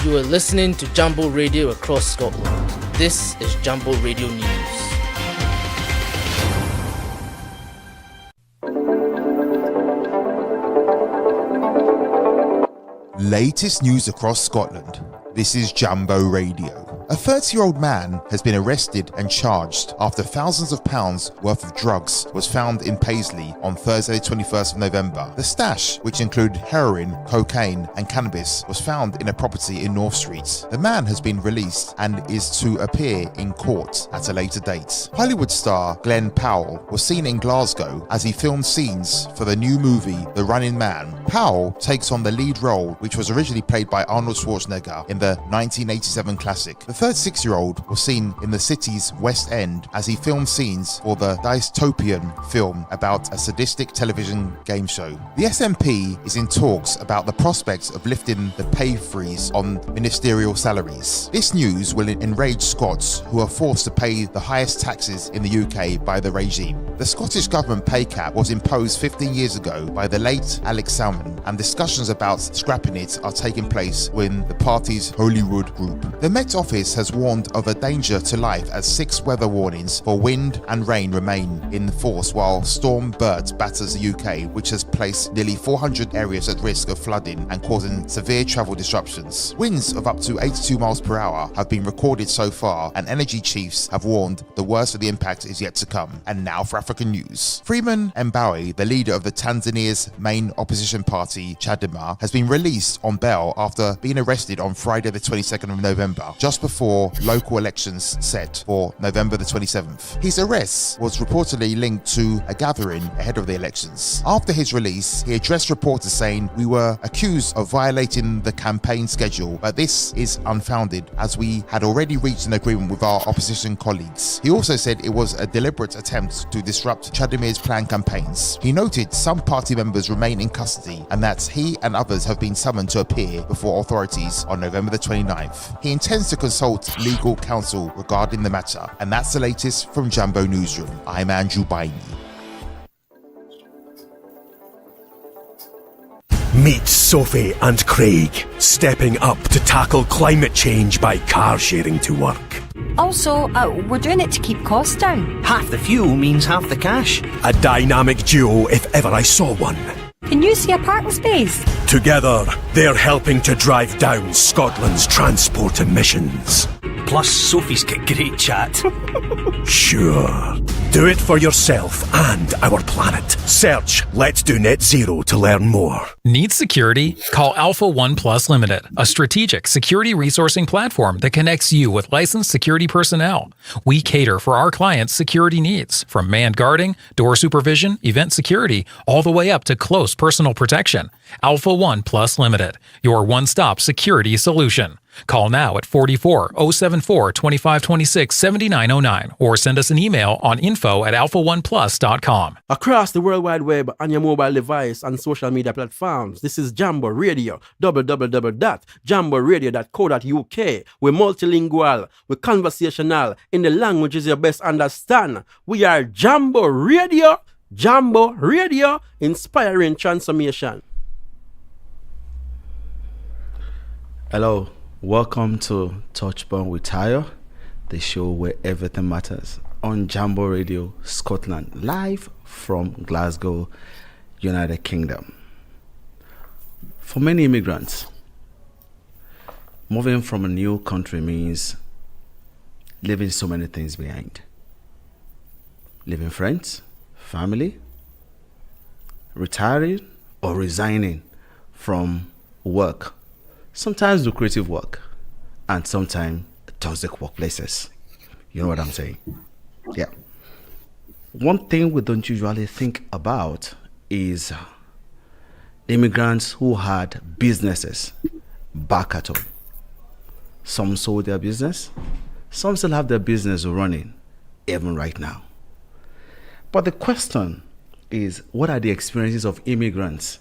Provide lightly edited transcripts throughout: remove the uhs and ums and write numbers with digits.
You are listening to Jambo Radio across Scotland. This is Jambo Radio News. Latest news across Scotland. This is Jambo Radio. A 30-year-old man has been arrested and charged after thousands of pounds worth of drugs was found in Paisley on Thursday 21st of November. The stash, which included heroin, cocaine and cannabis, was found in a property in North Street. The man has been released and is to appear in court at a later date. Hollywood star Glenn Powell was seen in Glasgow as he filmed scenes for the new movie The Running Man. Powell takes on the lead role, which was originally played by Arnold Schwarzenegger in the 1987 classic. The 36-year-old was seen in the city's West End as he filmed scenes for the dystopian film about a sadistic television game show. The SNP is in talks about the prospects of lifting the pay freeze on ministerial salaries. This news will enrage Scots who are forced to pay the highest taxes in the UK by the regime. The Scottish Government pay cap was imposed 15 years ago by the late Alex Salmond, and discussions about scrapping it are taking place within the party's Holyrood group. The Met Office has warned of a danger to life as 6 weather warnings for wind and rain remain in force while Storm Bert batters the UK, which has placed nearly 400 areas at risk of flooding and causing severe travel disruptions. Winds of up to 82 miles per hour have been recorded so far, and energy chiefs have warned the worst of the impact is yet to come. And now for African news. Freeman Mbowe, the leader of the Tanzania's main opposition party, Chadema, has been released on bail after being arrested on Friday the 22nd of November, just before local elections set for November the 27th. His arrest was reportedly linked to a gathering ahead of the elections. After his release, he addressed reporters saying, "We were accused of violating the campaign schedule, but this is unfounded as we had already reached an agreement with our opposition colleagues." He also said it was a deliberate attempt to disrupt Chadema's planned campaigns. He noted some party members remain in custody and that he and others have been summoned to appear before authorities on November the 29th. He intends to consult legal counsel regarding the matter. And that's the latest from Jambo Newsroom. I'm Andrew Bainey. Meet Sophie and Craig, stepping up to tackle climate change by car sharing to work. Also, we're doing it to keep costs down. Half the fuel means half the cash. A dynamic duo if ever I saw one. Can you see a parking space? Together, they're helping to drive down Scotland's transport emissions. Plus, Sophie's got great chat. Sure. Do it for yourself and our planet. Search Let's Do Net Zero to learn more. Need security? Call Alpha One Plus Limited, a strategic security resourcing platform that connects you with licensed security personnel. We cater for our clients' security needs, from manned guarding, door supervision, event security, all the way up to close personal protection. Alpha One Plus Limited, your one-stop security solution. Call now at 44-074-2526-7909 or send us an email on info@alphaoneplus.com. Across the World Wide Web on your mobile device and social media platforms, this is Jambo Radio, www.jamboradio.co.uk. We're multilingual, we're conversational, in the languages you best understand. We are Jambo Radio, inspiring transformation. Hello. Welcome to Touchpoint with Tayo, the show where everything matters, on Jambo Radio Scotland, live from Glasgow, United Kingdom. For many immigrants, moving from a new country means leaving so many things behind. Leaving friends, family, retiring or resigning from work. Sometimes lucrative work, and sometimes toxic workplaces. You know what I'm saying? Yeah. One thing we don't usually think about is immigrants who had businesses back at home. Some sold their business, some still have their business running, even right now. But the question is, what are the experiences of immigrants,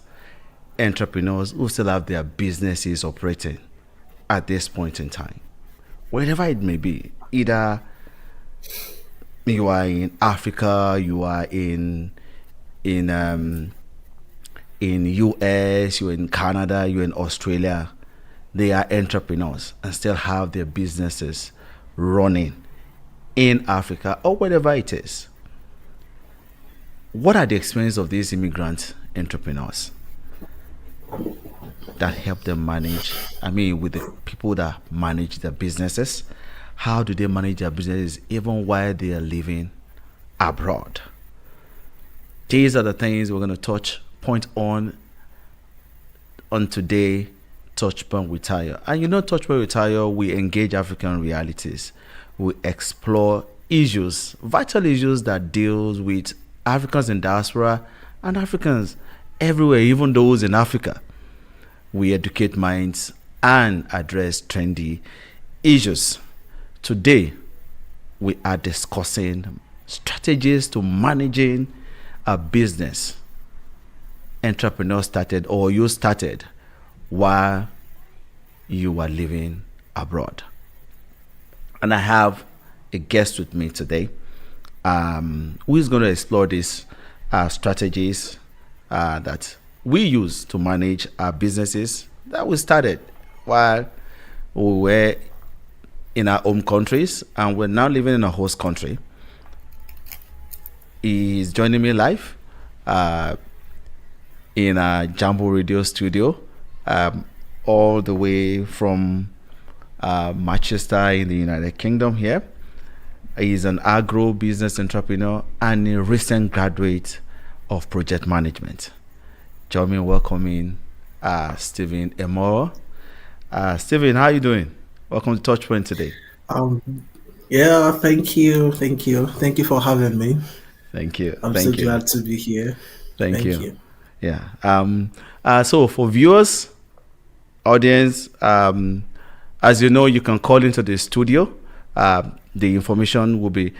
entrepreneurs who still have their businesses operating at this point in time? Wherever it may be, either you are in Africa, you are in US, you're in Canada, you're in Australia, they are entrepreneurs and still have their businesses running in Africa or wherever it is. What are the experiences of these immigrant entrepreneurs that help them manage? I mean, with the people that manage their businesses, how do they manage their businesses even while they are living abroad? These are the things we're going to touch point on today, Touchpoint with Tayo. And you know, Touchpoint with Tayo, we engage African realities. We explore issues, vital issues that deals with Africans in diaspora and Africans everywhere, even those in Africa. We educate minds and address trendy issues. Today, we are discussing strategies to managing a business entrepreneur started or you started while you were living abroad. And I have a guest with me today who is going to explore these strategies that we use to manage our businesses that we started while we were in our home countries and we're now living in a host country. He's joining me live in a Jambo radio studio, all the way from Manchester in the United Kingdom here. He's an agro business entrepreneur and a recent graduate of project management. Join me in welcoming Stephen Emoro. Stephen, how are you doing? Welcome to Touchpoint today. Yeah, thank you for having me. Thank you. I'm so glad to be here. Thank you. Yeah. So for viewers, audience, as you know, you can call into the studio. The information will be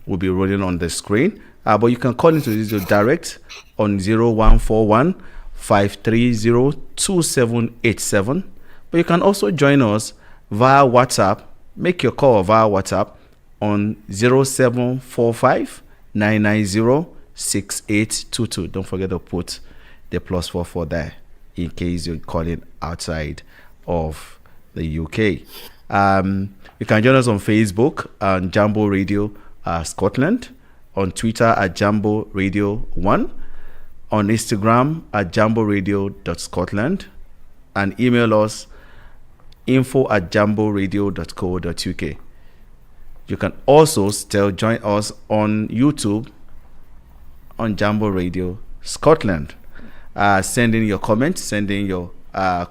rolling on the screen. But you can call into the studio direct on 0141 530 2787. But you can also join us via WhatsApp. Make your call via WhatsApp on 0745 990 6822. Don't forget to put the +44 there in case you're calling outside of the UK. You can join us on Facebook on Jambo Radio Scotland, on Twitter at Jambo Radio 1, on Instagram at jamboradio.scotland, and email us info@jamboradio.co.uk. You can also still join us on YouTube on Jambo Radio Scotland. Send in your comments, send in your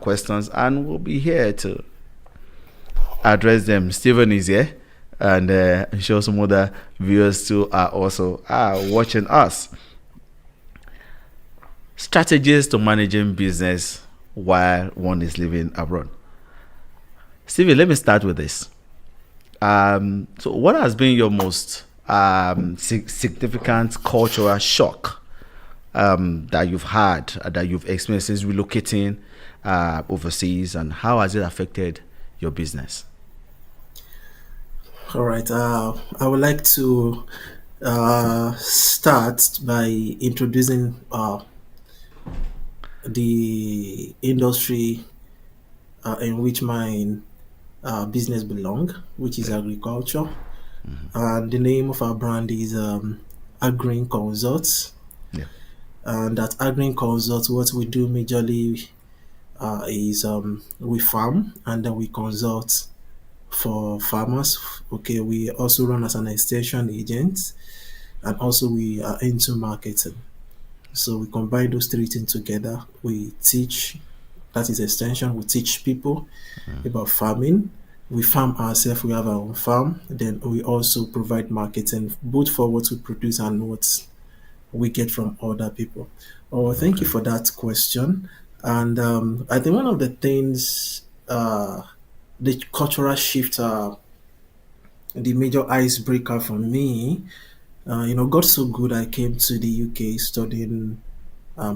questions, and we'll be here to address them. Stephen is here, and I'm sure some other viewers too are also watching us. Strategies to managing business while one is living abroad. Stephen, let me start with this. So what has been your most significant cultural shock that you've had, that you've experienced since relocating overseas, and how has it affected your business? All right. I would like to start by introducing the industry in which my business belong, which is agriculture. And the name of our brand is Aggreen Consults. Yeah. And at Aggreen Consults, what we do majorly is we farm and then we consult for farmers. Okay, we also run as an extension agent, and also we are into marketing. So we combine those three things together. We teach, that is extension, we teach people about farming. We farm ourselves, we have our own farm. Then we also provide marketing, both for what we produce and what we get from other people. Oh, thank you for that question. And I think one of the things, the cultural shift, the major icebreaker for me, got so good I came to the UK studying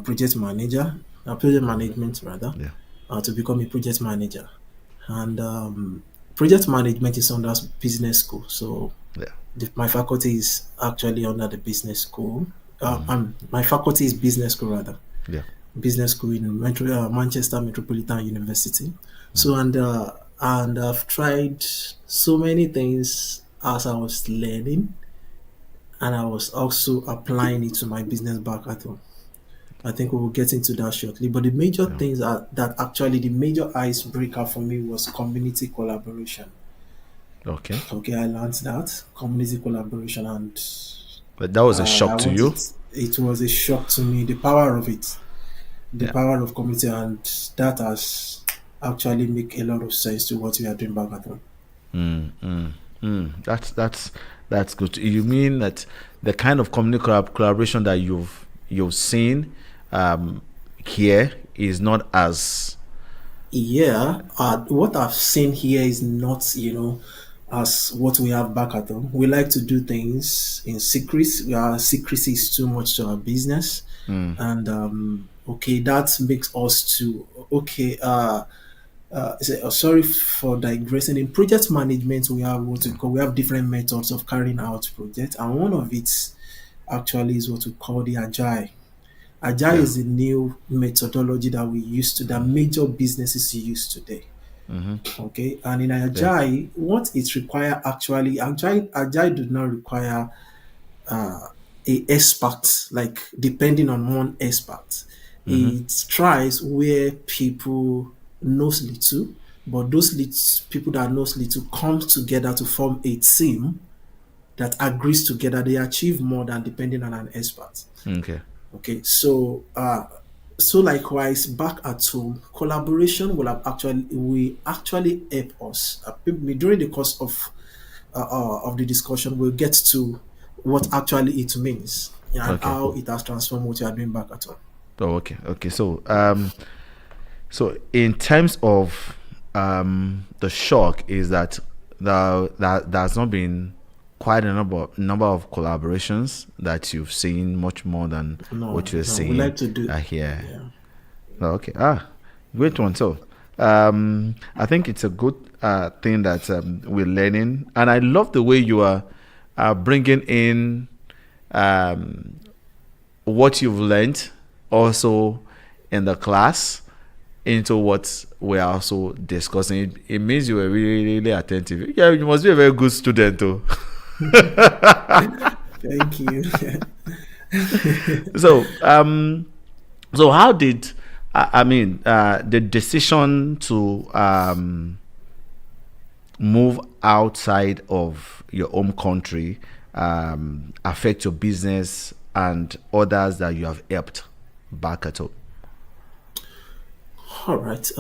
project management rather, to become a project manager. And project management is under business school, so my faculty is actually under the business school. My faculty is business school rather. Yeah. Business school in Manchester Metropolitan University. So and I've tried so many things as I was learning, and I was also applying it to my business back at home. I think we will get into that shortly. But the major things are that actually the major icebreaker for me was community collaboration. Okay. Okay, I learned that community collaboration, and But that was a I shock to you. wanted. It was a shock to me, the power of it, the Yeah. power of community, and that has actually make a lot of sense to what we are doing back at home. That's good. You mean that the kind of community collaboration that you've seen here is not as Yeah, what I've seen here is not, as what we have back at home. We like to do things in secret. Our secrecy is too much to our business, and okay, that makes us to okay. Sorry for digressing. In project management, we have what we call we have different methods of carrying out projects, and one of it actually is what we call the agile. Agile is a new methodology that we use that major businesses use today. Okay, and in agile, what it require actually agile do not require a expert, like depending on one expert. It tries where people knows little, but those people that knows little come together to form a team that agrees together. They achieve more than depending on an expert. okay. Okay, so likewise, back at home, collaboration will actually help us. During the course of the discussion, we'll get to what actually it means and Okay. how it has transformed what you are doing back at home. Oh, okay. So in terms of the shock is that there's not been quite a number of collaborations that you've seen, much more than what you're seeing we like to do here. Yeah. Oh, okay. Great one. So I think it's a good thing that we're learning, and I love the way you are bringing in what you've learned also in the class into what we're also discussing. It means you were really, really attentive. Yeah, you must be a very good student too. Thank you. So how did the decision to move outside of your home country affect your business and others that you have helped back at home? All right.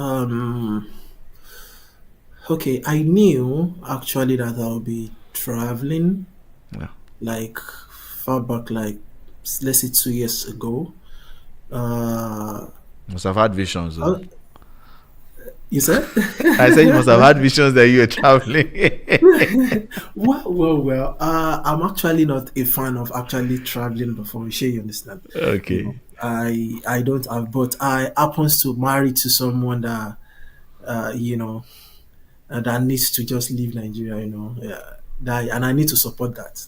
Okay, I knew actually that I'll be traveling Yeah. like far back, like let's say 2 years ago. Must have had visions though. You said? I said you must have had visions that you were traveling. Well. I'm actually not a fan of actually traveling before. Sure, you understand? Okay. I don't have, but I happens to marry to someone that that needs to just leave Nigeria. And I need to support that.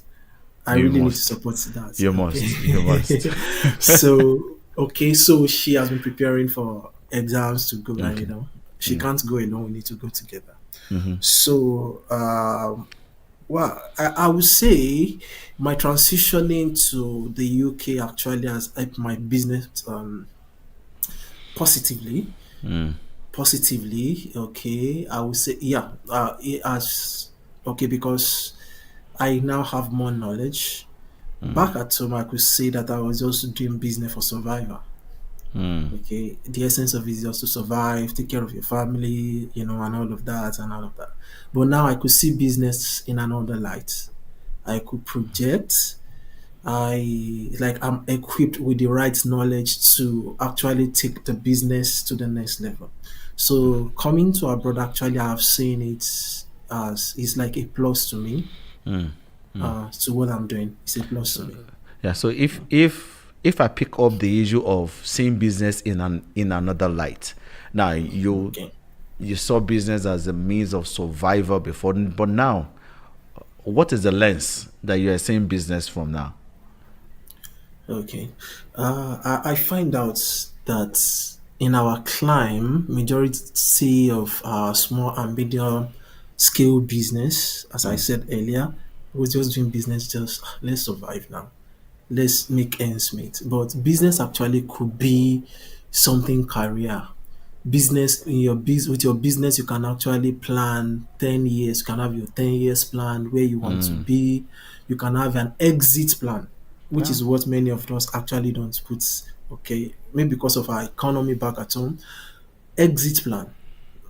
I You really need to must. support that. You must. So she has been preparing for exams to go, and she can't go alone. We need to go together. So, well, I would say my transitioning to the UK actually has helped my business positively. Positively, okay. I would say, yeah, it has, okay, because I now have more knowledge. Back at home, I could say that I was also doing business for survival. Okay, the essence of it is just to survive, take care of your family, and all of that and all of that. But now I could see business in another light. I could project. I'm equipped with the right knowledge to actually take the business to the next level. So coming to abroad, actually, I have seen it as it's like a plus to me. To what I'm doing, it's a plus to me. Yeah. So if I pick up the issue of seeing business in another light, now you saw business as a means of survival before, but now, what is the lens that you are seeing business from now? Okay, I find out that in our climb, majority of our small and medium scale business, as I said earlier, was just doing business, just let's survive now, let's make ends meet. But business actually could be something career. Business in your with your business, you can actually plan 10 years. You can have your 10 years plan where you want to be. You can have an exit plan, which Yeah. is what many of us actually don't put. Okay, maybe because of our economy back at home. Exit plan.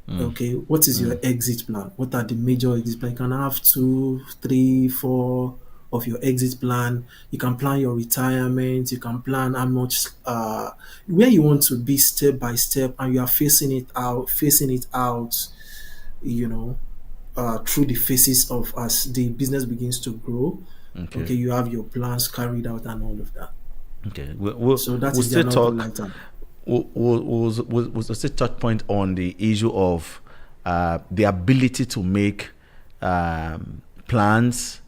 Okay, what is your exit plan? What are the major exit plan? You can have two, three, four of your exit plan. You can plan your retirement. You can plan how much, where you want to be step by step, and you are facing it out, you know, through the phases of as the business begins to grow. Okay. Okay, you have your plans carried out and all of that. Okay. We'll So that we'll is the still another talk. lifetime. We'll still touch point on the issue of the ability to make plans,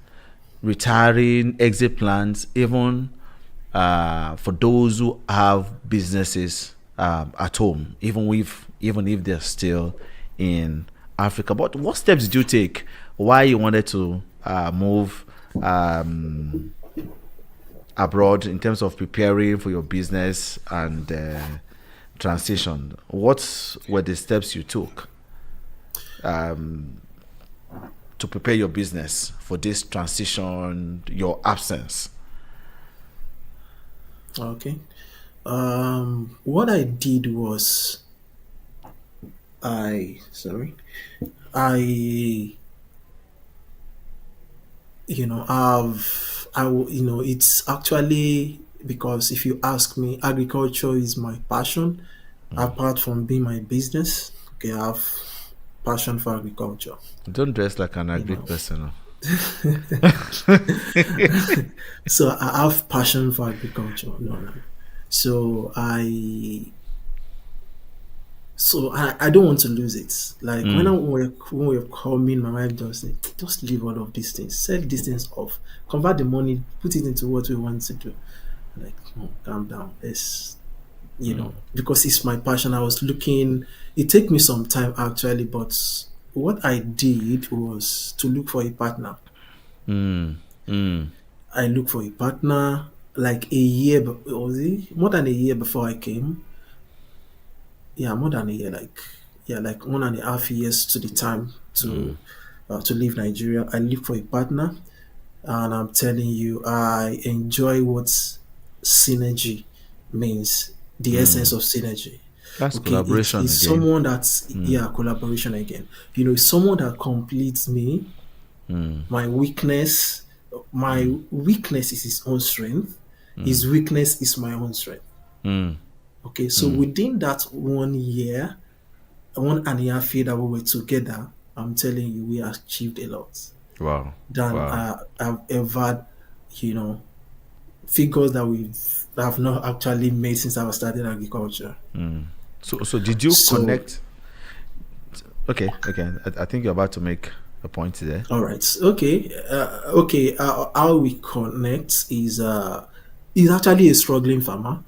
retiring, exit plans, even for those who have businesses at home, even if they're still in Africa. But what steps did you take? Why you wanted to move abroad in terms of preparing for your business and transition? What were the steps you took to prepare your business for this transition, your absence? Okay. What I did was I sorry I it's actually because if you ask me, agriculture is my passion. Apart from being my business, okay, I have passion for agriculture. Don't dress like an You agri know, person. so I have passion for agriculture. No. So I don't want to lose it. Like when we're coming, my wife just said, just leave all of these things, sell these things off, convert the money, put it into what we want to do. I'm like, no, calm down. It's because it's my passion. I was looking. It took me some time actually, but what I did was to look for a partner. Mm. Mm. I looked for a partner like a year, was it more than a year before I came? Yeah, more than a year, like 1.5 years to the time to leave Nigeria. I look for a partner, and I'm telling you, I enjoy what synergy means. The essence of synergy. That's Okay, collaboration it's again. someone that's collaboration again. It's someone that completes me. My weakness, is his own strength. His weakness is my own strength. Mm. Okay, so within that 1 year, 1.5 year that we were together, I'm telling you, we achieved a lot Wow. than Wow. I've ever, figures that have not actually made since I started agriculture. So did you So, connect? Okay. I think you're about to make a point there. all right, okay, how we connect is he's actually a struggling farmer,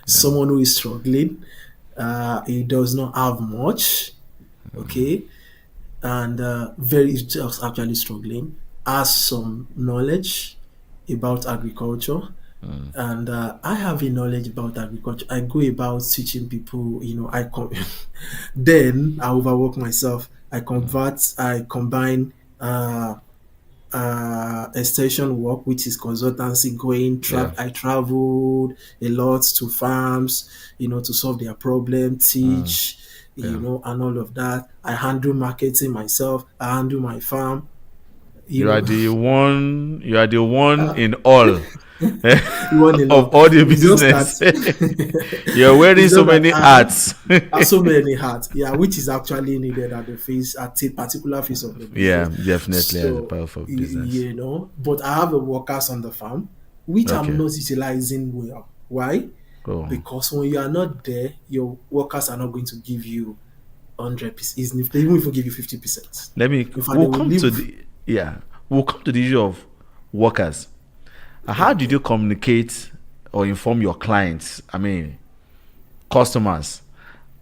someone who is struggling. He does not have much, okay, and very just actually struggling. Has some knowledge about agriculture, and I have a knowledge about agriculture. I go about teaching people. Then I overwork myself. I combine extension work, which is consultancy. Yeah. I traveled a lot to farms, to solve their problem, teach, Yeah. and all of that. I handle marketing myself. I handle my farm. You You are know, the one. You are the one in all you want a of lot. all the It's just that business. You're wearing it's so just that many hats. I have so many hats. Yeah, which is actually needed at a particular phase of the Yeah, business. definitely as a So powerful business. but I have a workers on the farm, which I'm Okay. not utilizing well. Why? Cool. Because when you are not there, your workers are not going to give you 100%. Even if we give you 50%. In fact, they We'll will come to leave. the issue of workers. How did Okay. you communicate or inform your clients? I mean, customers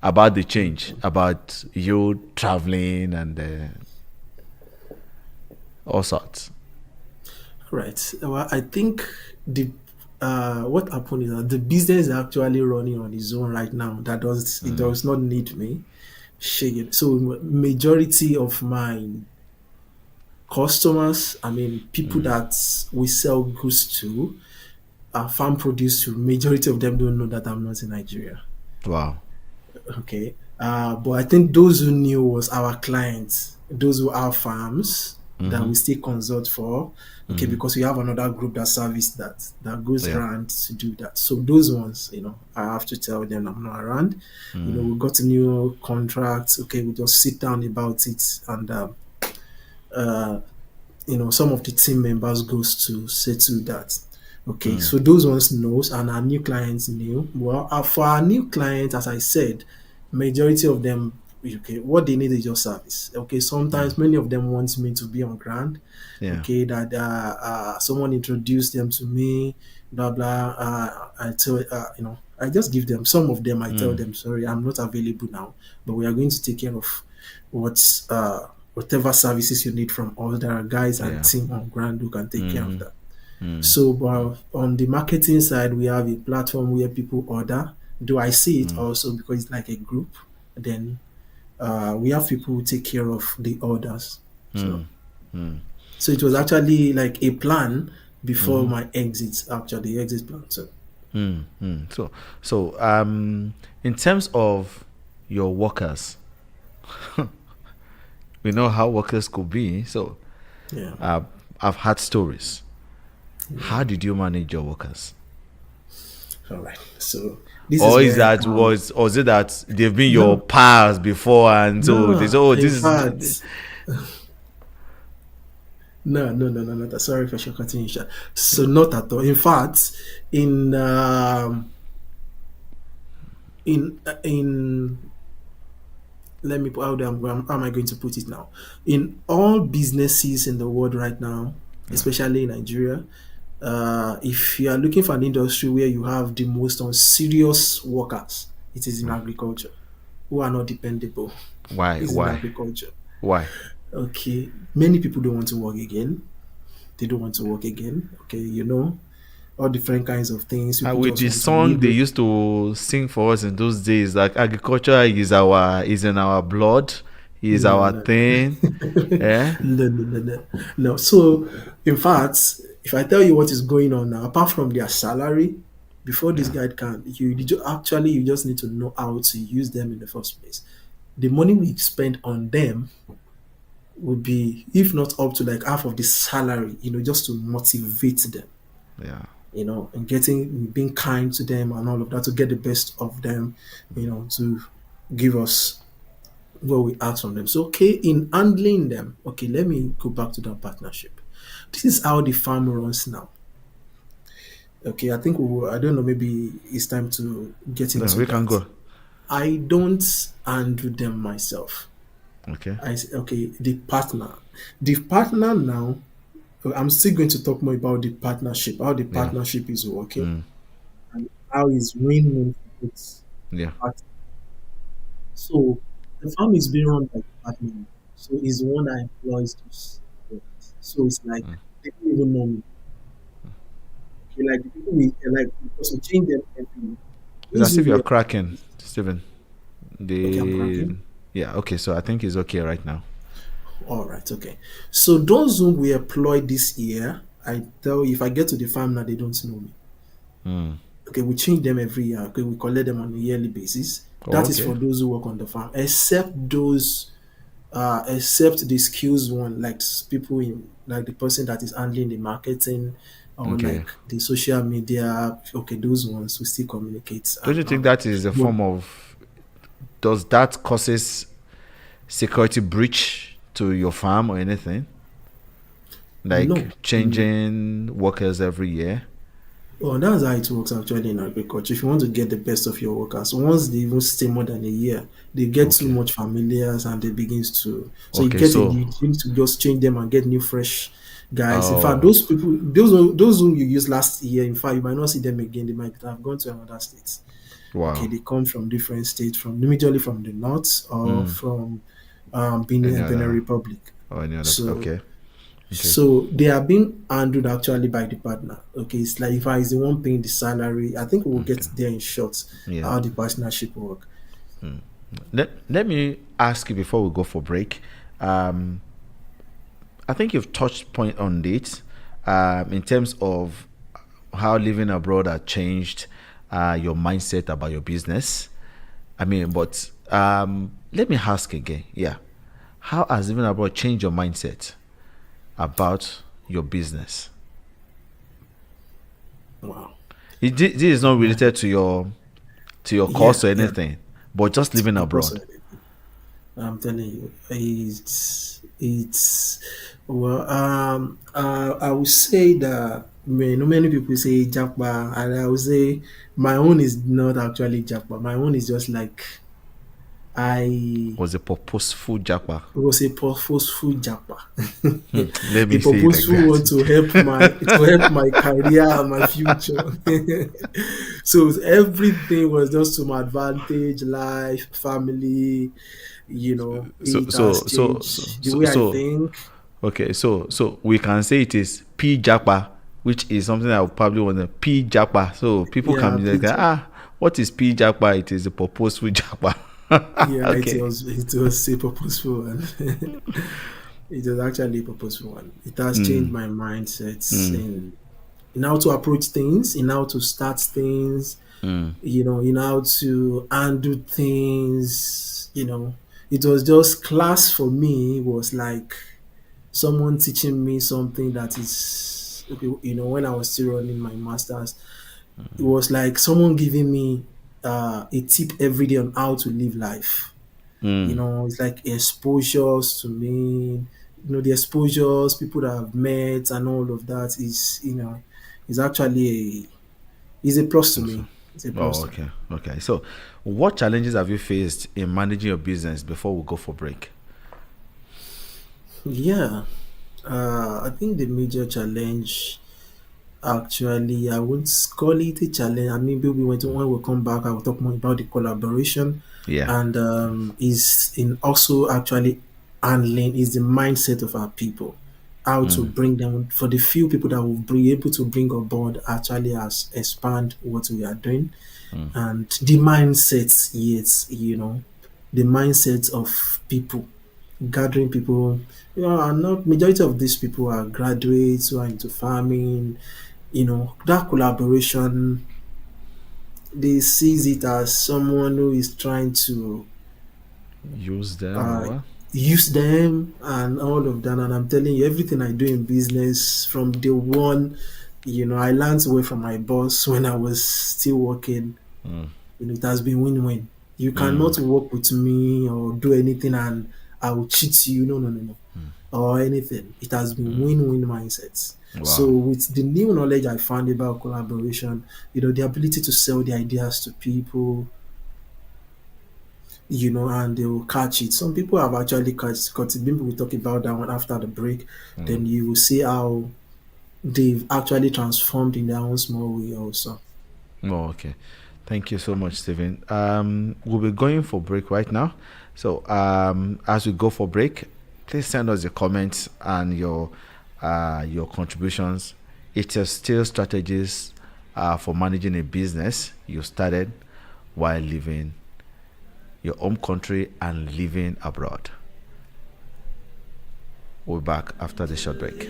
about the change, about you traveling and all sorts? Right. Well, I think the what happened is that the business is actually running on its own right now. It does not need me. So majority of my customers, I mean people that we sell goods to, are farm produce to. Majority of them don't know that I'm not in Nigeria. Wow. Okay. But I think those who knew was our clients, those who have farms that we still consult for. Okay, because we have another group that service that goes around to do that. So those ones, I have to tell them I'm not around. We got a new contract. Okay, we just sit down about it, and some of the team members goes to settle that. Okay, so those ones knows, and our new clients knew. Well, for our new clients, as I said, majority of them, okay, what they need is your service. Okay, sometimes many of them want me to be on ground. Yeah. Okay, that someone introduced them to me, blah blah. I tell I just give them. Some of them I tell them, sorry, I'm not available now, but we are going to take care of whatever services you need from all. There are guys and team on ground who can take care of that. So on the marketing side, we have a platform where people order. Do I see it also because it's like a group? Then we have people who take care of the orders. So it was actually like a plan before my exit. Actually, the exit plan. So in terms of your workers, we know how workers could be. So I've had stories. How did you manage your workers? All right. So was it that they've been your pals before, and so they say, this is no. Sorry if I should continue. So not at all. In fact, in let me put how am I going to put it now? In all businesses in the world right now, especially in Nigeria, if you are looking for an industry where you have the most unserious workers, it is in agriculture, who are not dependable. Why? In agriculture. Why? Okay, many people don't want to work again. They don't want to work again. Okay, all different kinds of things. With the song they used to sing for us in those days, like agriculture is in our blood, is our thing. Yeah. No. So, in fact, if I tell you what is going on now, apart from their salary, before this guy can, you just need to know how to use them in the first place. The money we spend on them would be, if not up to like half of the salary, just to motivate them. Yeah. And being kind to them and all of that, to get the best of them, to give us what we ask from them. So, okay, in handling them, okay, let me go back to that partnership. This is how the farm runs now. Okay, I think I don't know, maybe it's time to get into we can go. I don't handle them myself. Okay. The partner now, I'm still going to talk more about the partnership, how the partnership is working, and how it's win-win for both. Yeah. So the farm is being run by the partner. So he's the one that employs those workers. So it's like they don't even know me. Okay, like the people because we change them every year. It's as if you're cracking, Stephen. Okay, I'm cracking. Yeah, okay, so I think it's okay right now. All right, okay. So those whom we employ this year, I tell you, if I get to the farm now, they don't know me. Okay, we change them every year. Okay, we collect them on a yearly basis. That is for those who work on the farm, except the skills one, like people in, like the person that is handling the marketing or like the social media. Okay, those ones we still communicate. Don't you think that is a form of? Does that causes security breach to your farm or anything? Like changing workers every year? Well, that's how it works actually in agriculture. If you want to get the best of your workers, once they even stay more than a year, they get too much familiars and they begins to. So you need to just change them and get new fresh guys. In fact, those people, those whom you used last year, in fact, you might not see them again. They might have gone to another state. Wow. Okay, they come from different states, from majorly from the north or from Any Benin other Republic. or any other? So Okay. Okay. so they are being handled actually by the partner. Okay, it's like if I is the one paying the salary, I think we'll get there in short Yeah. how the partnership work. Let me ask you before we go for break. I think you've touched point on it in terms of how living abroad has changed your mindset about your business. I mean, but let me ask again. Yeah, how has living abroad changed your mindset about your business? Wow. This is not related to your course or Yeah, anything, but just living of course. abroad. I'm telling you, it's well. I would say that many people say Jackpa, and I would say my own is not actually Jackpa. My own is just like I Was a purposeful japa. was a purposeful Jackpa. Let A me say it like purposeful one that. to help my career and my future. So everything was just to my advantage, life, family. So It so has so changed the so, way I so think. okay, so we can say it is P Japa, which is something I would probably want to P Japa. So people can Yeah, be like, what is P Japa? It is a purposeful Japa. yeah, Okay. it was a purposeful one. It was actually a purposeful one. It has changed my mindsets in how to approach things, in how to start things, in how to undo things. It was just class for me was like someone teaching me something that is okay. When I was still running my masters, it was like someone giving me a tip every day on how to live life. It's like exposures to me. The exposures, people that I've met, and all of that is actually is a plus to me. It's a plus Oh, to me. okay. Okay. So what challenges have you faced in managing your business before we go for break? Yeah, I think the major challenge. Actually, I won't call it a challenge. I mean, maybe when we come back, I will talk more about the collaboration, Yeah. and is in also actually handling is the mindset of our people, how to bring them for the few people that will be able to bring on board actually as expand what we are doing, and the mindsets. Yes, the mindset of people gathering people. And not majority of these people are graduates who are into farming. That collaboration, they sees it as someone who is trying to Use them or uh, what? use them and all of that. And I'm telling you, everything I do in business from day one, I learned away from my boss when I was still working. It has been win-win. You cannot work with me or do anything and I will cheat you. No, no, no, no. Or anything. It has been win-win mindsets. So Wow. with the new knowledge I found about collaboration, the ability to sell the ideas to people, and they will catch it. Some people have actually caught it. Maybe we'll talk about that one after the break. Then you will see how they've actually transformed in their own small way also. Oh, okay. Thank you so much, Stephen. We'll be going for break right now. So as we go for break, please send us your comments and your contributions. It's still strategies for managing a business you started while living your home country and living abroad. We'll be back after the short break.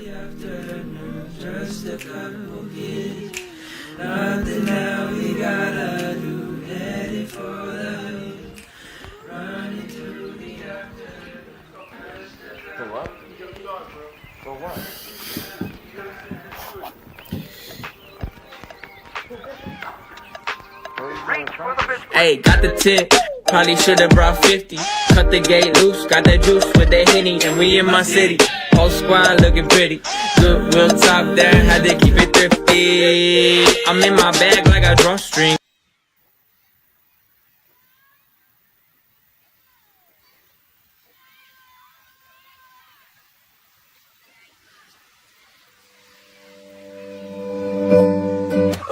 Hey, got the tip. Probably should've brought 50. Cut the gate loose, got that juice with that Henny, and we in my city. Whole squad looking pretty. Good real top there, had to keep it thrifty. I'm in my bag like a drawstring.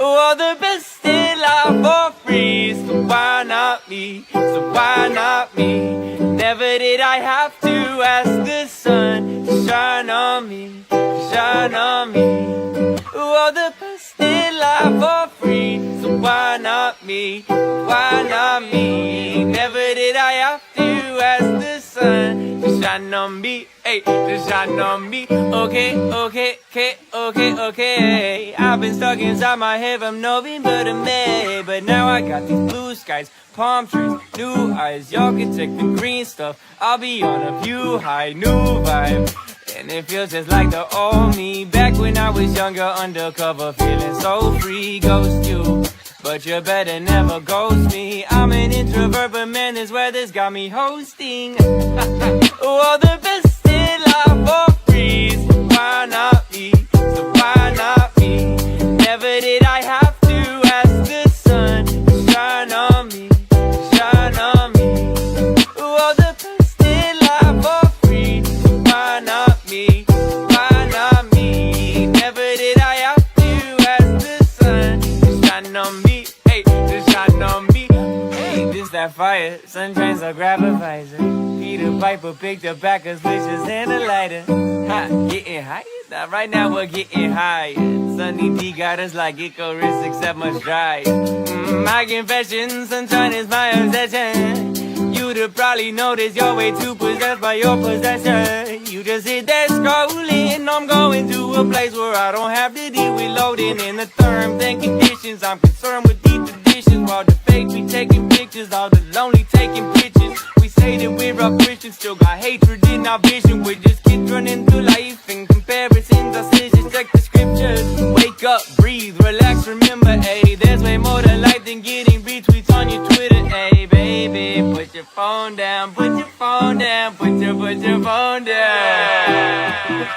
Oh, the best still out for free. So me? So why not me? Never did I have to ask the sun to shine on me, shine on me. All the best in life for free. So why not me? Why not me? Never did I have to ask the sun to shine on me, hey, to shine on me. Okay, okay, okay, okay, okay. I've been stuck inside my head from November to May, but now I got these blue skies, palm trees, new eyes. Y'all can take the green stuff. I'll be on a view high, new vibe. And it feels just like the old me. Back when I was younger, undercover, feeling so free. Ghost you, but you better never ghost me. I'm an introvert, but man, this weather's got me hosting. All the best in life for free. So why not me? So why not me? Never did I have to ask the sun to shine on me, shine on me. All the best in life for free. So why not me? Why not me? Never did I have to ask the sun to shine on me, hey, to shine on me. Hey, this that fire, sunshine's a grab a visor. Peter Piper picked up backers, switches and a lighter. Ha, getting higher. Now right now we're getting higher. Sunny D got us like Icarus, except much drier. My confession, sunshine is my obsession. You'd have probably noticed you're way too possessed by your possession. You just hit that scrolling. I'm going to a place where I don't have to deal with loading in the terms and conditions. I'm concerned with the traditions while the fake be taking pictures, all the lonely taking pictures. We say that we're all Christians, still got hatred in our vision. We're just kids running through life and comparisons, decisions, check the scriptures. Wake up, breathe, relax, remember, ayy, there's way more to life than getting retweets on your Twitter, ayy, baby. Put your phone down, put your phone down, put your phone down.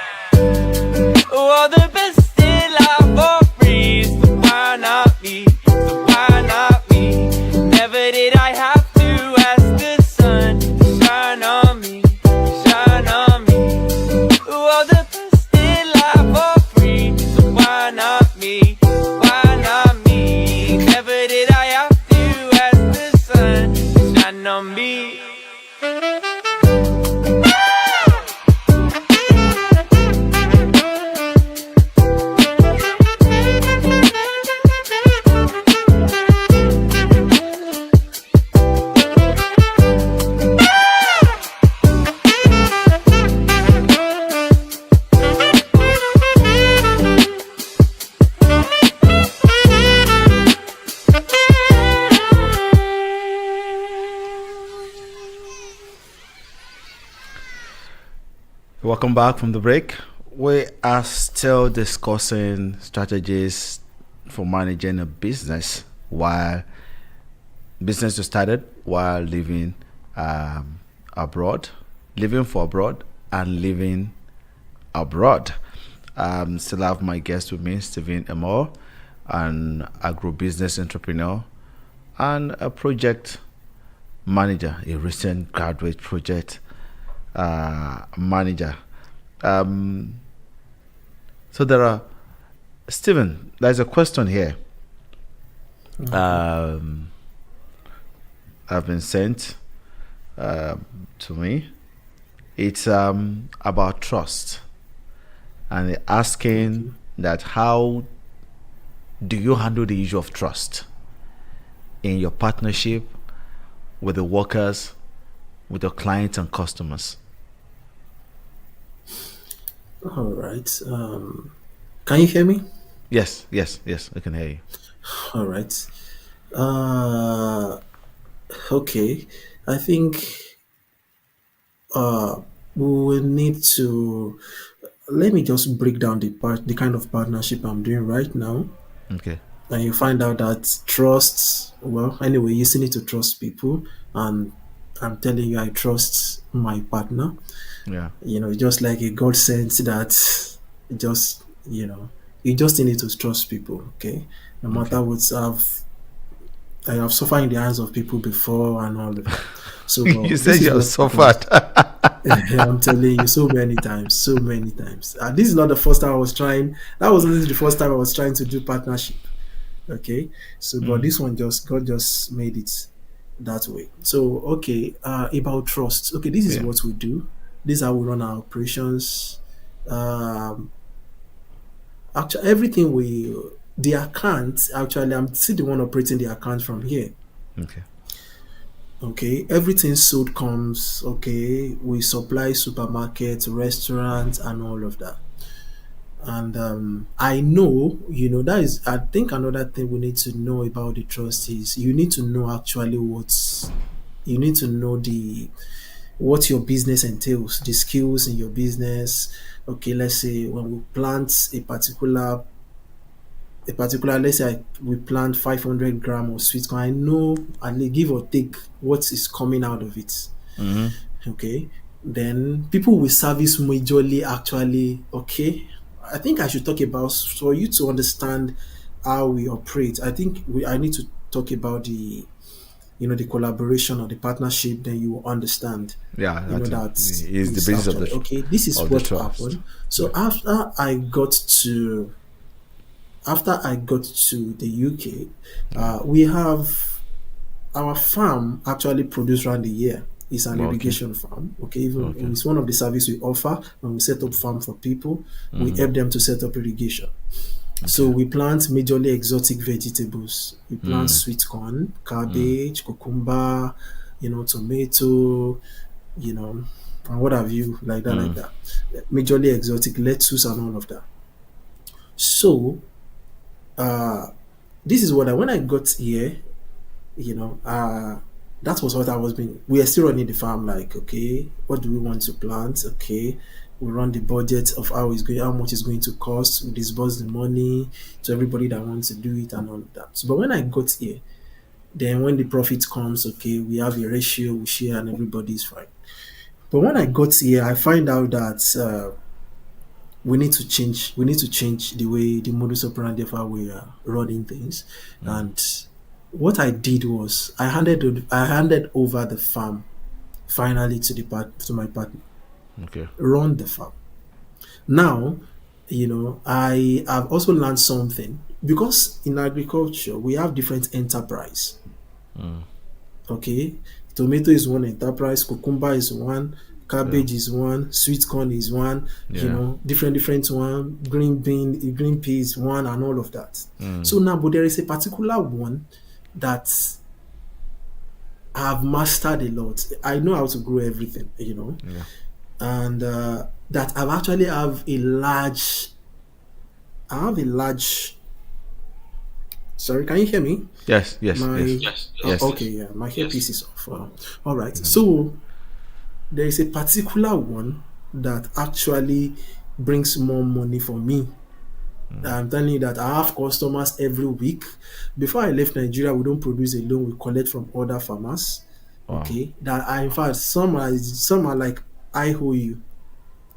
All the best in life for free. So why not me? So why not me? Never did I have to ask the sun to shine on me, shine on me. All the best in life for free. So why not me? Why not me? Never did I have to ask the sun to shine on me. Welcome back from the break. We are still discussing strategies for managing a business while business just started while living abroad, living for abroad and living abroad. Still have my guest with me, Stephen Amor, an agro-business entrepreneur and a project manager, a recent graduate project manager. So there are, Stephen, there's a question here. Have been sent to me. It's about trust, and they're asking that how do you handle the issue of trust in your partnership with the workers, with your clients and customers? All right. Can you hear me? Yes, I can hear you. All right. Okay. I think we will need to, let me just break down the kind of partnership I'm doing right now. Okay. And you find out that trust, well, anyway, you still need to trust people. And I'm telling you, I trust my partner. Yeah. Just like a God sense that just, you just need to trust people, okay? No matter what I have suffered in the hands of people before and all of that. So you said you have suffered. I'm telling you, so many times. This is not the first time I was trying. That wasn't the first time I was trying to do partnership. Okay, so but this one God just made it that way. So, okay, about trust. Okay, this is what we do. This is how we run our operations. Actually, everything the account, actually, I'm still the one operating the account from here. Okay, everything sold comes, okay, we supply supermarkets, restaurants, and all of that. And I know, that is, I think another thing we need to know about the trust is you need to know actually you need to know what your business entails, the skills in your business. Okay, let's say when we plant a particular, let's say we plant 500 grams of sweet corn, I know and give or take what is coming out of it. Okay, then people will service majorly actually, okay. I think I should talk about, for you to understand how we operate, I think I need to talk about the collaboration or the partnership, then you will understand. That is the basis of the okay, this is what happened. So after I got to the UK, we have our farm actually produce around the year. It's an irrigation farm. Okay, it's one of the services we offer when we set up farm for people. We help them to set up irrigation. So we plant majorly exotic vegetables. We plant sweet corn, cabbage, cucumber, tomato, and what have you, like that. Majorly exotic, lettuce and all of that. So this is what when I got here, that was what I was being. We are still running the farm. Like, okay, what do we want to plant? Okay, we run the budget of how much is going to cost. We disburse the money to everybody that wants to do it and all of that. So, but when I got here, then when the profit comes, okay, we have a ratio, we share, and everybody's fine. But when I got here, I find out that we need to change. We need to change the way, the modus operandi of how we are running things. And what I did was I handed over the farm finally to my partner. Okay. Run the farm. Now, I have also learned something, because in agriculture we have different enterprise. Okay, tomato is one enterprise, cucumber is one, cabbage is one, sweet corn is one, different one, green pea is one, and all of that. So now, but there is a particular one that I've mastered a lot. I know how to grow everything, and that I've actually have a large. Sorry, can you hear me? Yes. Okay, yeah, my earpiece is off. All right. So there is a particular one that actually brings more money for me. I'm telling you that I have customers every week. Before I left Nigeria, we don't produce alone; we collect from other farmers. Wow. Okay, that in fact some are like IOU.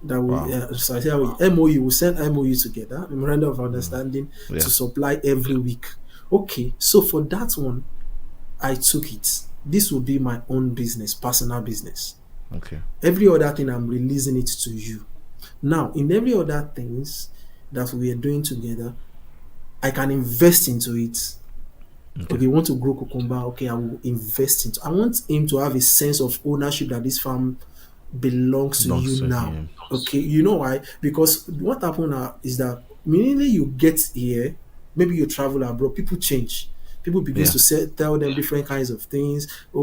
That we so I say MOU. We send MOU together, memorandum of understanding, to supply every week. Okay, so for that one, I took it. This will be my own business, personal business. Okay. Every other thing, I'm releasing it to you. Now, in every other things that we are doing together, I can invest into it. Okay, you want to grow cucumber? Okay, I will invest into. I want him to have a sense of ownership that this farm belongs to you now. Okay, you know why? Because what happened now is that immediately you get here, maybe you travel abroad, people change. People begin to tell them different kinds of things. I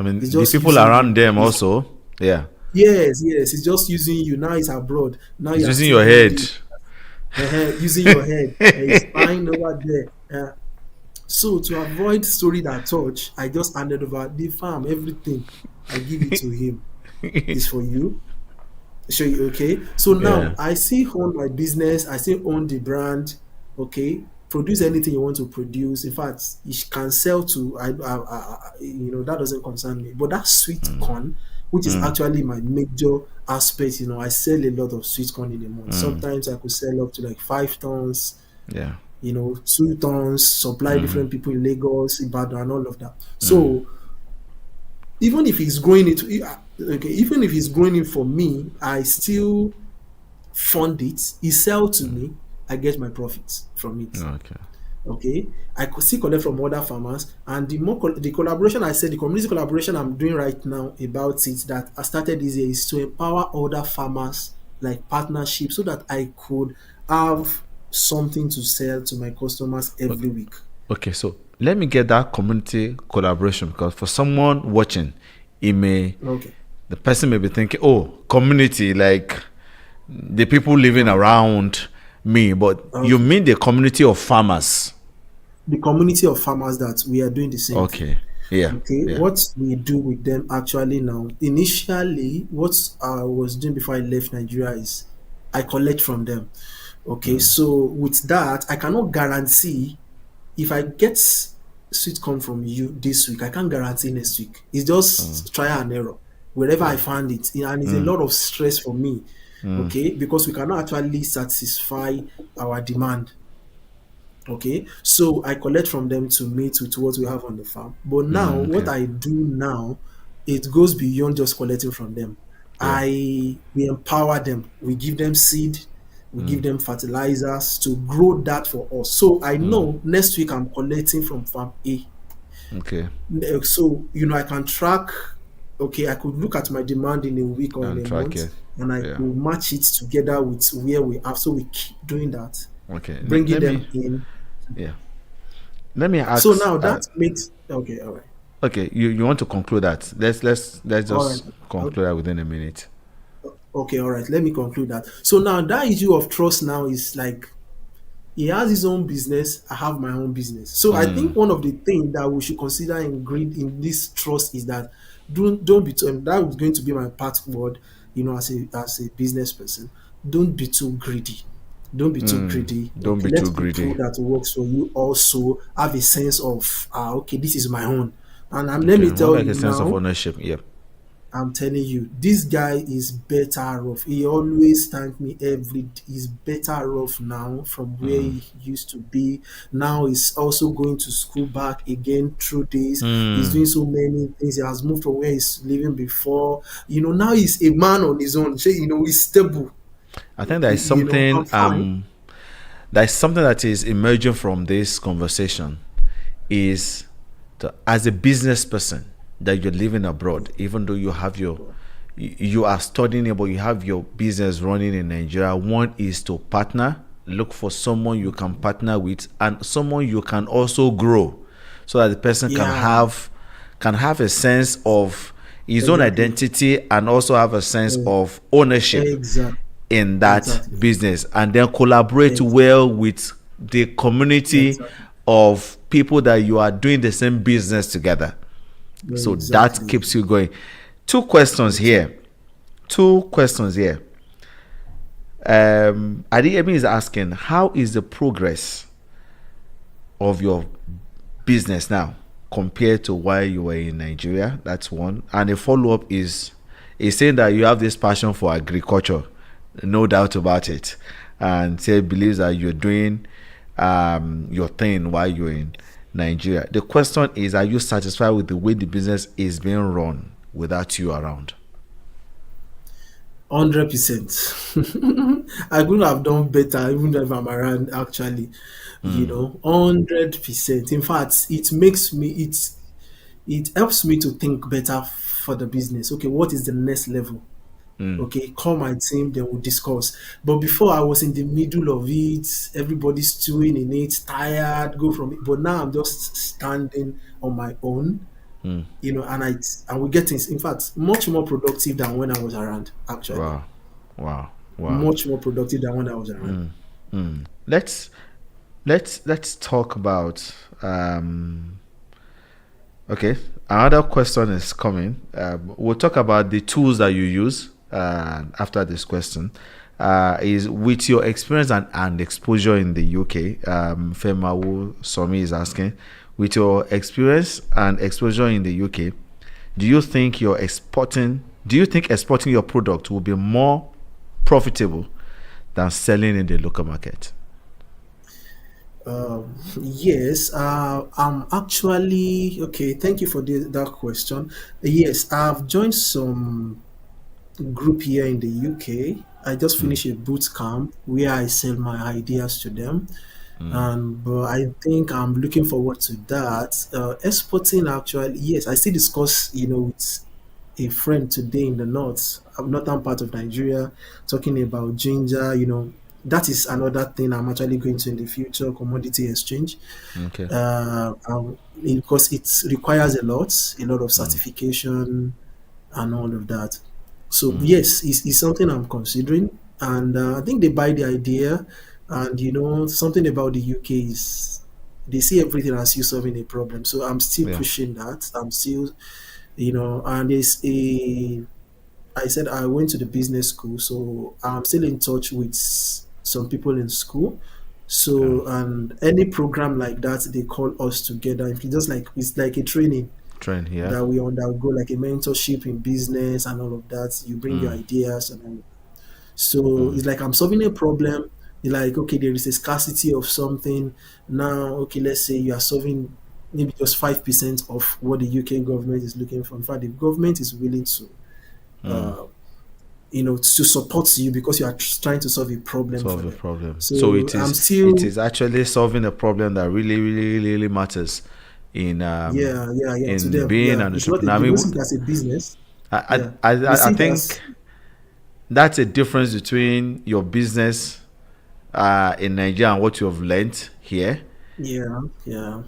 mean, the people around them also. Yeah. Yes. It's just using you. Now it's abroad. Now he's using your head. Using your head. He's fine over there. So to avoid story that touch, I just handed over the farm, everything. I give it to him. It's for you. Show you, okay? So now I still own my business. I still own the brand. Okay, produce anything you want to produce. In fact, you can sell to. That doesn't concern me. But that sweet corn, which is actually my major aspect. I sell a lot of sweet corn in a month. Sometimes I could sell up to like 5 tons. Yeah. 2 tons. Supply different people in Lagos, Ibadan, and all of that. So even if he's growing it, even if he's growing it for me, I still fund it. He sells to me. I get my profits from it. Okay. Okay, I could still collect from other farmers, and the collaboration I said, the community collaboration I'm doing right now about it that I started this year is to empower other farmers like partnership so that I could have something to sell to my customers every week. Okay, so let me get that community collaboration, because for someone watching, Okay. the person may be thinking, oh, community, like the people living around me, but you mean the community of farmers. The community of farmers that we are doing the same thing. Okay. Yeah. Okay, Yeah. what we do with them actually now, initially, what I was doing before I left Nigeria is I collect from them. Okay, so with that, I cannot guarantee if I get sweet corn from you this week, I can't guarantee next week. It's just trial and error wherever I find it, and it's a lot of stress for me. Okay, because we cannot actually satisfy our demand. Okay, so I collect from them to meet with what we have on the farm. But now, what I do now, it goes beyond just collecting from them. Yeah. We empower them. We give them seed. We give them fertilizers to grow that for us. So I know next week I'm collecting from farm A. Okay. So I can track. Okay, I could look at my demand in a week or And in a track month, it. and I Yeah. could match it together with where we are. So we keep doing that, Okay. bringing Let them me, in. yeah. Let me ask. So now that makes okay, all right. Okay, you want to conclude that? Let's just All right. conclude that within a minute. Okay, all right. Let me conclude that. So now that issue of trust now is like he has his own business, I have my own business. So I think one of the things that we should consider in this trust is that don't be too, and that is going to be my password, as a business person. Don't be too greedy. Don't be too greedy. Don't Okay, be let too people greedy. that works for you also have a sense of okay, this is my own. And let Okay. me More tell like you a sense of now, ownership. Yep. I'm telling you, this guy is better off. He always thank me he's better off now from where he used to be. Now he's also going to school back again through this. He's doing so many things. He has moved from where he's living before. Now he's a man on his own. He's stable. I think there is I'm something fine. there's something that is emerging from this conversation is as a business person that you're living abroad, even though you are studying it, but you have your business running in Nigeria. One is to partner, look for someone you can partner with, and someone you can also grow, so that the person can have a sense of his own identity and also have a sense of ownership Exactly. in that business, and then collaborate well with the community of people that you are doing the same business together. So that keeps you going. Two questions here. Adeyemi is asking, how is the progress of your business now compared to while you were in Nigeria? That's one. And a follow-up is saying that you have this passion for agriculture, no doubt about it, and believes that you're doing your thing while you're in Nigeria. The question is, are you satisfied with the way the business is being run without you around? 100%. I couldn't have done better even if I'm around, actually. 100%. In fact, it helps me to think better for the business. Okay, what is the next level? Okay, call my team, then we'll discuss. But before, I was in the middle of it, everybody's stewing in it, tired, go from it. But now I'm just standing on my own, and we get things, in fact, much more productive than when I was around, actually. Wow. Much more productive than when I was around. Let's talk about okay, another question is coming. We'll talk about the tools that you use after this question. Is with your experience and exposure in the UK, Femawu Somi is asking, with your experience and exposure in the UK, do you think exporting your product will be more profitable than selling in the local market? Yes, I'm actually okay. Thank you for that question. Yes, I've joined some group here in the UK. I just finished a boot camp where I sell my ideas to them. And but I think I'm looking forward to that. Exporting actually, yes, I still discuss, with a friend today in the northern part of Nigeria, talking about ginger. That is another thing I'm actually going to in the future, commodity exchange, Okay. because it requires a lot of certification and all of that. So yes, it's something I'm considering, and I think they buy the idea. And something about the UK is they see everything as you solving a problem. So I'm still Yeah. pushing that. I'm still, and I said I went to the business school, so I'm still in touch with some people in school. So and any program like that, they call us together. If it's like a training Trend here. that we undergo, like a mentorship in business and all of that. You bring your ideas and all. So it's like I'm solving a problem. It's like, okay, there is a scarcity of something. Now, okay, let's say you are solving maybe just 5% of what the UK government is looking for. In fact, the government is willing to, to support you because you are trying to solve a problem for Solve a them. problem. So So it I'm is still, it is actually solving a problem that really, really, really matters in yeah, to in them, being yeah. an It's not, entrepreneur. I they mean, don't see it as a business. I Yeah. I, They I, see I it think as, that's a difference between your business in Nigeria and what you have learned here. yeah.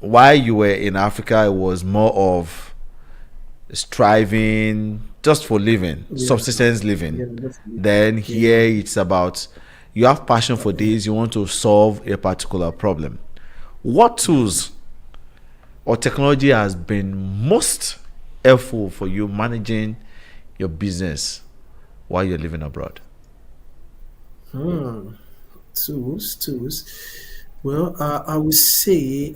While you were in Africa, it was more of striving just for living, Yeah, subsistence yeah, living. definitely. Then Yeah, here it's about you have passion for this, you want to solve a particular problem. What tools or technology has been most helpful for you managing your business while you're living abroad? tools. Well, I would say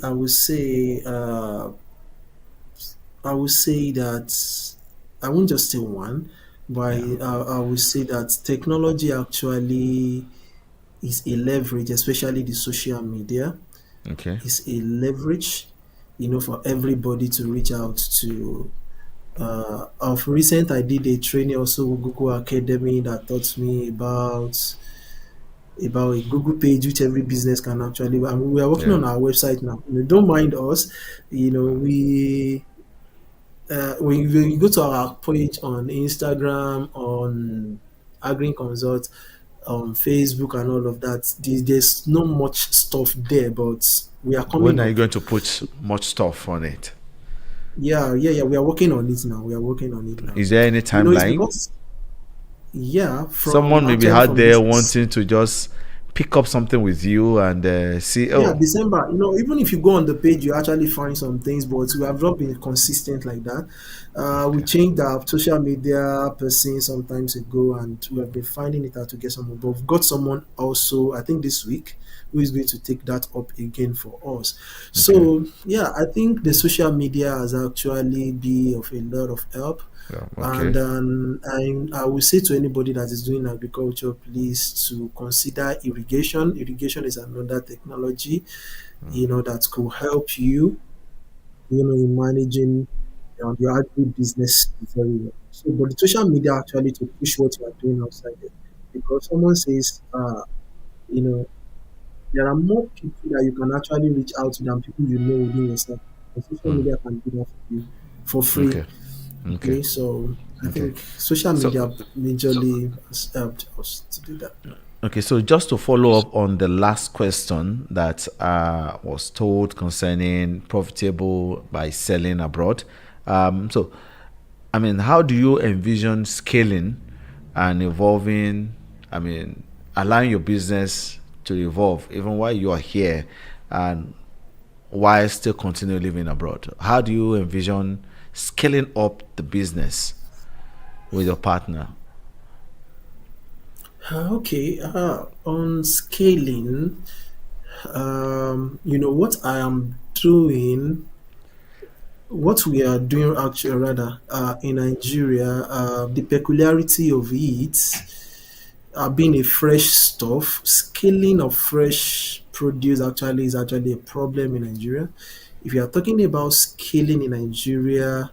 that I won't just say one, but I would say that technology actually is a leverage, especially the social media Okay. is a leverage, for everybody to reach out to. Of recent, I did a training also with Google Academy that taught me about a Google page which every business can actually. And we are working Yeah. on our website now. Don't mind us. We when you go to our page on Instagram, on Agri Consult, on Facebook, and all of that, there's not much stuff there, but we are When coming are you up. going to put much stuff on it? Yeah. We are working on it now. We are working on it now. Is there any It's timeline? because yeah, from Someone may be actually out from there this. wanting to just pick up something with you and see, Yeah, oh, December. Even if you go on the page, you actually find some things, but we have not been consistent like that. We okay, changed our social media person some times ago, and we have been finding it hard to get someone. But we've got someone also, I think this week, who is going to take that up again for us. okay, So yeah, I think the social media has actually been of a lot of help. yeah, And okay, I will say to anybody that is doing agriculture, please to consider irrigation. Irrigation is another technology, that could help you, in managing your agri business very well. So, but the social media actually to push what you are doing outside there, because someone says, you know, there are more people that you can actually reach out to than people you know within yourself. And social media can do that for you for free. okay, okay, Okay, so I okay. think social So, media majorly has helped us to do that. okay, so just to follow up on the last question that was told concerning profitable by selling abroad. So, I mean, how do you envision scaling and evolving? I mean, allowing your business to evolve even while you are here and while still continue living abroad? How do you envision scaling up the business with your partner? Okay, on scaling, what I am doing, what we are doing actually rather in Nigeria, the peculiarity of it being a fresh stuff, scaling of fresh produce actually is actually a problem in Nigeria. If you are talking about scaling in Nigeria,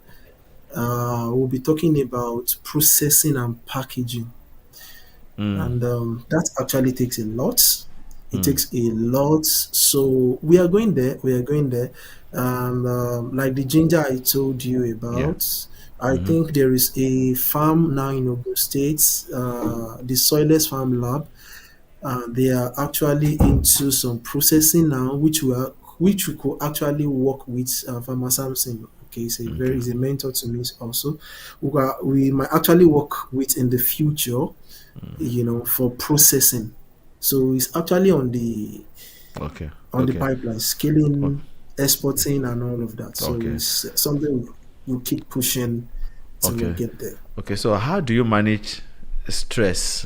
we'll be talking about processing and packaging, and that actually takes a lot. It takes a lot. So we are going there. We are going there. Like the ginger I told you Yeah. about, I think there is a farm now in Ogun State, the Soilless Farm Lab. They are actually into some processing now, which we could actually work with Farmer Samson. Okay, he's a mentor to me also. We might actually work with in the future, for processing. So it's actually Okay. on the Okay. pipeline, scaling, exporting, and all of that. So Okay. it's something we'll keep pushing till we Okay. get there. Okay. So how do you manage stress?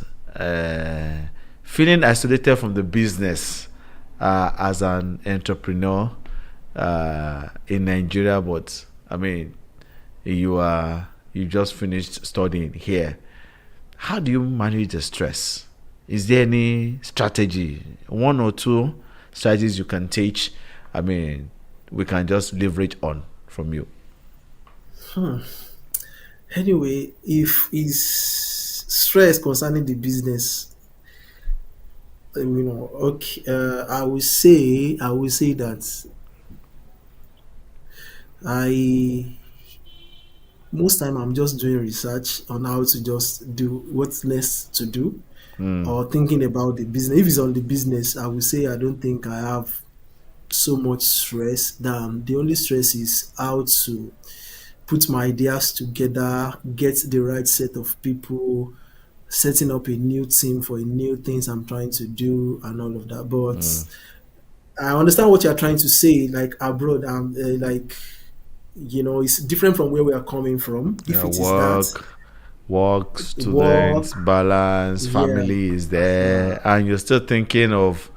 Feeling isolated from the business as an entrepreneur in Nigeria, but I mean, you just finished studying here. How do you manage the stress? Is there any strategy, one or two strategies you can teach? I mean, we can just leverage on from you. Anyway, if it's stress concerning the business, okay, I will say that I most time I'm just doing research on how to just do what's next to do, or thinking about the business. If it's on the business, I will say I don't think I have so much stress. The only stress is how to put my ideas together, get the right set of people, setting up a new team for a new things I'm trying to do, and all of that. But I understand what you're trying to say. Like abroad, it's different from where we are coming from. If it is that Work, work, students, balance, yeah. family is there, and you're still thinking of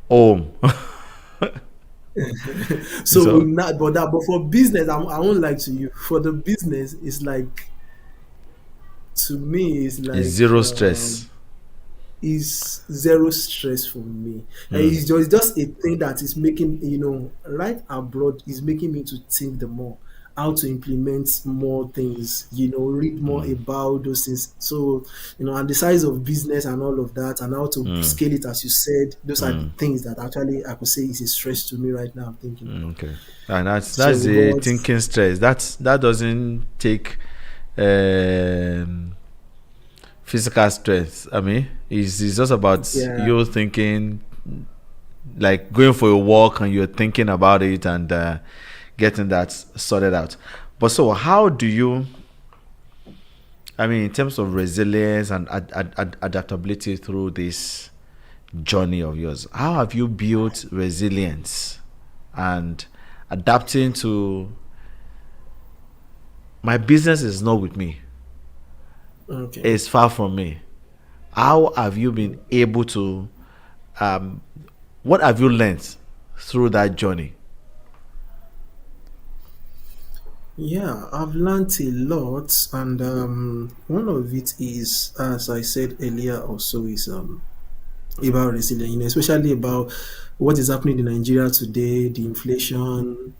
home. So So not, but for business, I won't lie to you. For the business, it's like to me, it's it's like zero stress. is zero stress for me. And it's just a thing that is making right abroad is making me to think the more how to implement more things, read more about those things. So, and the size of business and all of that, and how to scale it, as you said, those are the things that actually I could say is a stress to me right now. I'm thinking about. Okay, and that's So, the but thinking stress. That doesn't take um, physical stress. I mean, it's just about yeah, you thinking, like going for a walk and you're thinking about it and getting that sorted out. But so, how do you? I mean, in terms of resilience and adaptability through this journey of yours, how have you built resilience and adapting to my business is not with me, okay. it's far from me? How have you been able to? What have you learned through that journey? Yeah, I've learned a lot, and one of it is, as I said earlier, also is about resilience, especially about what is happening in Nigeria today, the inflation.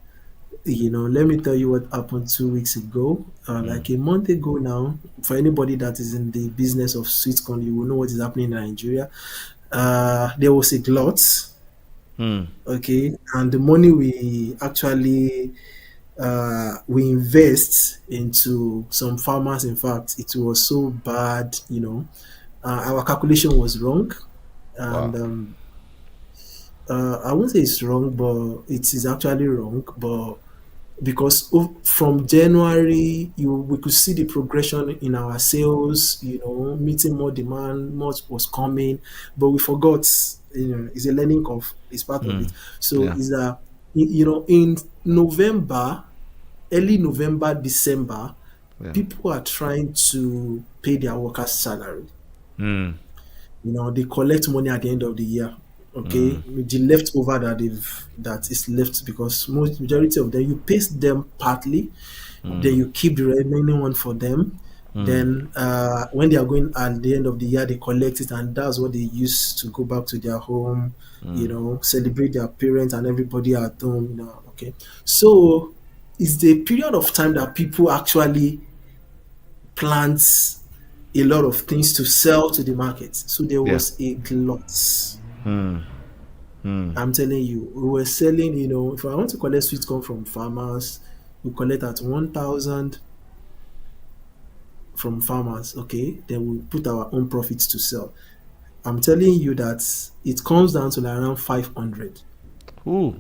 Let me tell you what happened 2 weeks ago, like a month ago now. For anybody that is in the business of sweet corn, you will know what is happening in Nigeria. There was a glut, okay, and the money we actually we invest into some farmers. In fact, it was so bad, our calculation was wrong, and Wow. I won't say it's wrong, but it is actually wrong. But because from January, we could see the progression in our sales, meeting more demand, more was coming, but we forgot, it's a learning curve, it's part of it. So Yeah. is that, in November, early November, December, Yeah. people are trying to pay their workers' salary. Mm. They collect money at the end of the year. Okay, with the leftover that is left, because majority of them you pay them partly, then you keep the remaining one for them. Then when they are going at the end of the year, they collect it, and that's what they use to go back to their home, celebrate their parents and everybody at home. Okay, so it's the period of time that people actually plant a lot of things to sell to the market. So there Yeah. was a glut. I'm telling you, we were selling, if I want to collect sweet corn from farmers, we collect at 1,000 from farmers, okay? Then we put our own profits to sell. I'm telling you that it comes down to like around 500. Ooh.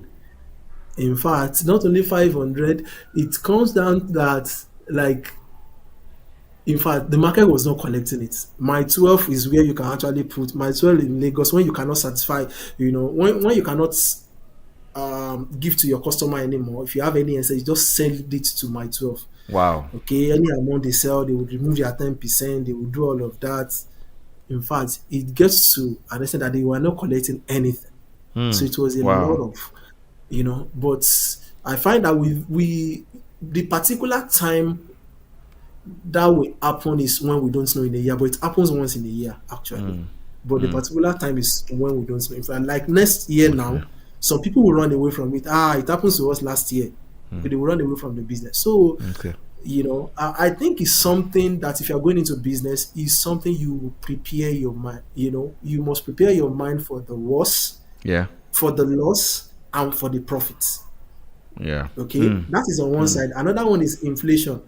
In fact, not only 500, it comes down that, like, in fact, the market was not collecting it. My 12 is where you can actually put my 12 in Lagos when you cannot satisfy, when you cannot give to your customer anymore. If you have any answer, you just send it to my 12. Wow. Okay, any amount they sell, they would remove their 10%, they would do all of that. In fact, it gets to an extent that they were not collecting anything. So it was a lot of, but I find that we the particular time that will happen is when we don't know in a year, but it happens once in a year actually. But the particular time is when we don't know. In fact, like next year now, some people will run away from it. It happens to us last year. But they will run away from the business. So I think it's something that if you're going into business, is something you prepare your mind. You must prepare your mind for the worst, for the loss, and for the profits. Okay, that is on one side. Another one is inflation.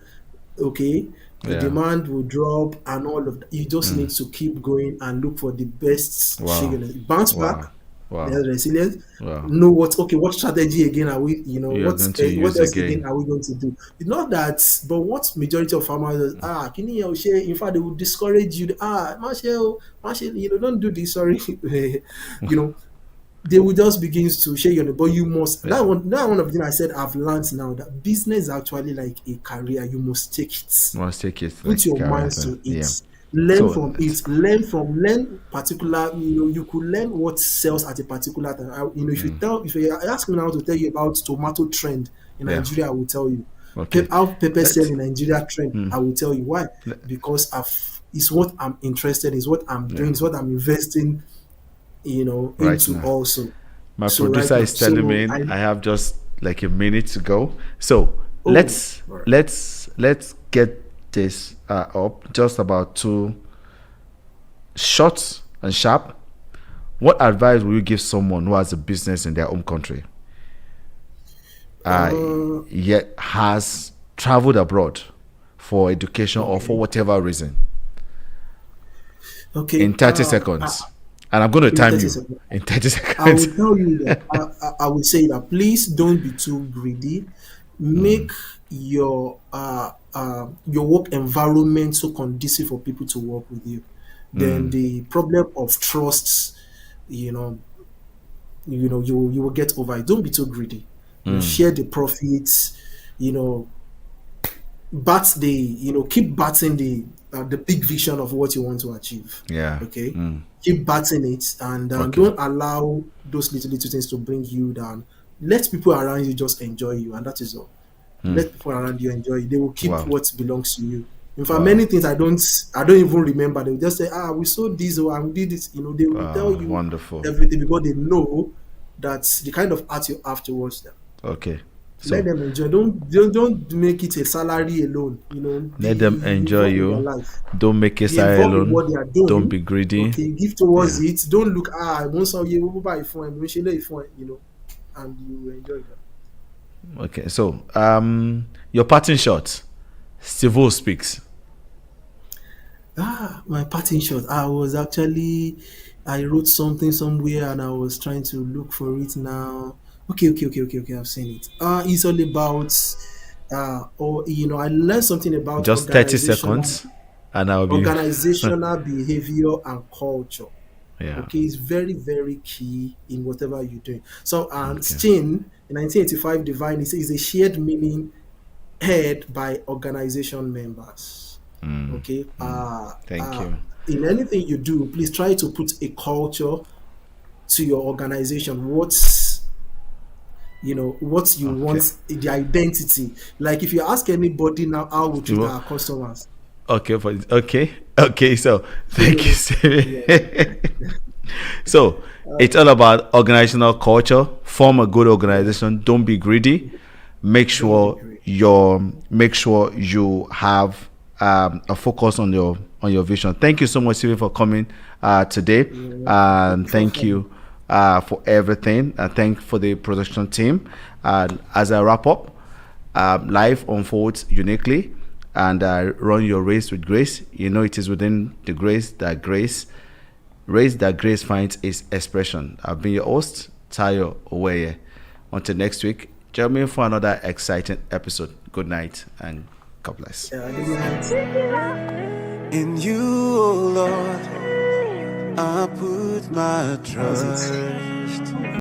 Okay, the demand will drop and all of that. You just need to keep going and look for the best. Bounce back. There's resilience. Know what strategy again are we, what else again are we going to do? It's not that, but what majority of farmers in fact they will discourage you. Marshall, don't do this, sorry. They will just begin to share your, but you must that one of the things I said I've learned now, that business is actually like a career. You must take it. Put your mind to it. Learn from it. Learn particular. You could learn what sells at a particular time. If you ask me now to tell you about tomato trend in Nigeria, I will tell you. How pepper sell in Nigeria trend, I will tell you why. Because it's what I'm interested in. It's what I'm doing. It's what I'm investing. Into now. Also. My producer is telling me I have just like a minute to go. So let's get this up. Just about 2 short and sharp. What advice will you give someone who has a business in their home country, yet has traveled abroad for education or for whatever reason? Okay. In 30 seconds. And I'm going to time you in 30 seconds. I will tell you that I will say that please don't be too greedy. Make your work environment so conducive for people to work with you. Then the problem of trust, you will get over it. Don't be too greedy. Share the profits. Keep batting the big vision of what you want to achieve. Okay. Keep batting it, and don't allow those little things to bring you down. Let people around you just enjoy you, and that is all. Let people around you enjoy you. They will keep what belongs to you. In fact, many things I don't even remember. They will just say, we sold this or we did this. They will tell you everything because they know that's the kind of art you have towards them. Okay. So let them enjoy. Don't make it a salary alone. Let them enjoy you. Don't make it salary alone. What they are doing. Don't be greedy. Okay, give towards it. Don't look. I want some you will buy phone. And you enjoy that. Okay, so your parting shot. Steve O speaks. My parting shot. I wrote something somewhere and I was trying to look for it now. Okay. I've seen it. It's all about, I learned something about just 30 seconds, and I'll be organizational behavior and culture. Yeah. Okay, it's very, very key in whatever you're doing. So, Steen in 1985 defined it is a shared meaning held by organization members. Okay. Thank you. In anything you do, please try to put a culture to your organization. What you want, the identity. Like if you ask anybody now, how would you our customers? Okay. So thank you, Steve. So it's all about organizational culture. Form a good organization. Don't be greedy. Make sure you have a focus on your vision. Thank you so much, Steve, for coming today, and thank you for everything. And thank for the production team. As I wrap up, life unfolds uniquely, and run your race with grace. You know it is within the race that grace finds its expression. I've been your host, Tayo Oweye. Until next week, join me for another exciting episode. Good night and God bless. In you, oh Lord, I put my trust.